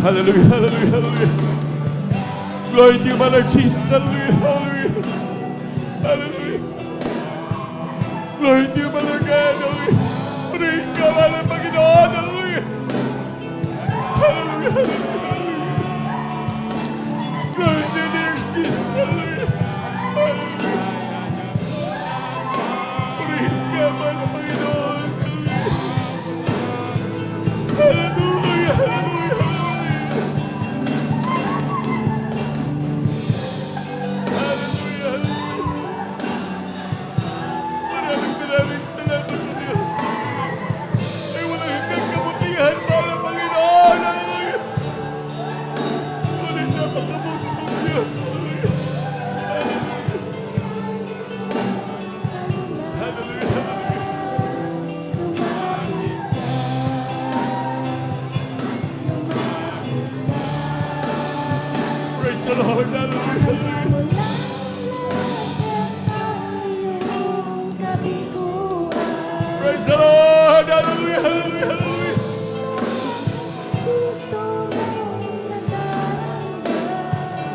Hallelujah, hallelujah, hallelujah. Glory to you, my Lord Jesus. Hallelujah, hallelujah. Hallelujah. Glory to you, my Lord God. Hallelujah. Purihin ka, mahal na Panginoon. Hallelujah. Hallelujah, hallelujah, hallelujah. Glory to you, dear Jesus. Hallelujah. Hallelujah. Purihin ka, mahal na Panginoon. Hallelujah, hallelujah, hallelujah. Hallelujah, hallelujah. Maraming salamat po Diyos. Ay walang hanggang kabutihan, mahal na Panginoon. Hallelujah. Ngunit napakabuti po Diyos. Hallelujah. Hallelujah, hallelujah. Praise the Lord. Hallelujah, hallelujah. Praise the Lord. Hallelujah, hallelujah, hallelujah.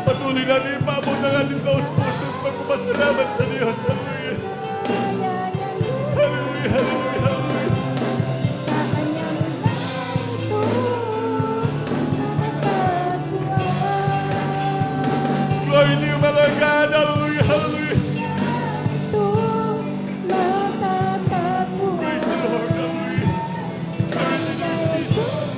Patuloy natin ipabot ang ating taus-pusong pagpapasalamat sa Diyos. Hallelujah. Hallelujah, hallelujah, hallelujah. Glory to you, my Lord God. Hallelujah, hallelujah. Praise the Lord. Hallelujah. Glory to you, Jesus.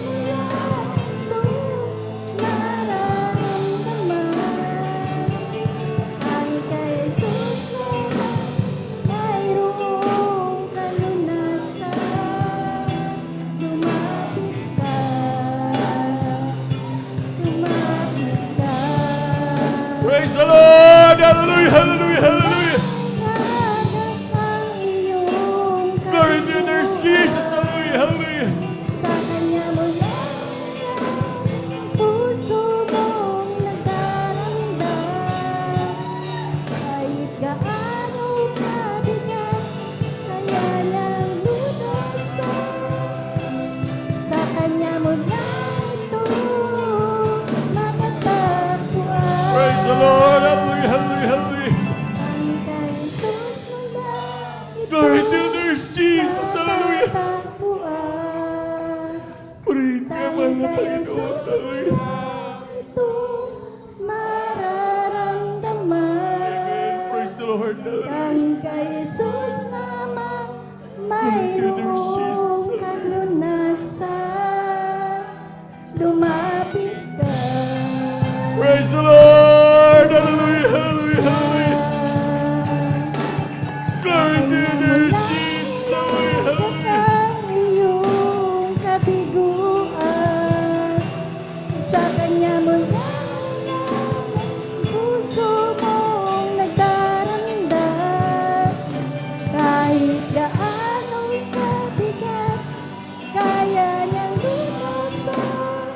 Praise the Lord. Hallelujah, hallelujah, hallelujah. Glory to you, there's Jesus. Hallelujah, hallelujah. Sa kanya mo lang puso mong nagdarandam. Kahit gaano kabigat, kaya niyang lunasan. Sa kanya mo lang ito matatagpuan. Praise the Lord. Hallelujah, hallelujah, hallelujah. Ang kay Jesus mo lang ito Glory to you, there's Jesus. Hallelujah. matatagpuan. Purihin ka, mahal na Kay Panginoon. Jesus Hallelujah. lang ito mararamdaman. Praise the Lord. Hallelujah. Ang kay Jesus lamang Glory to you, there's Jesus. mayroong kalunasan. Lumapit ka. Praise the Lord. Hallelujah, hallelujah, hallelujah. Glory to you, there's Jesus. Hallelujah, hallelujah. Ang iyong kabiguan. Sa kanya mo lang ang puso mong nagdarandam. Kahit gaanong kabigat, kaya niyang lunasan.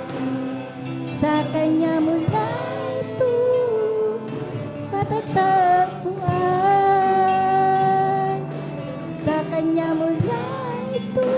Sa kanya mo lang ito matatagpuan. Sa kanya mo lang ito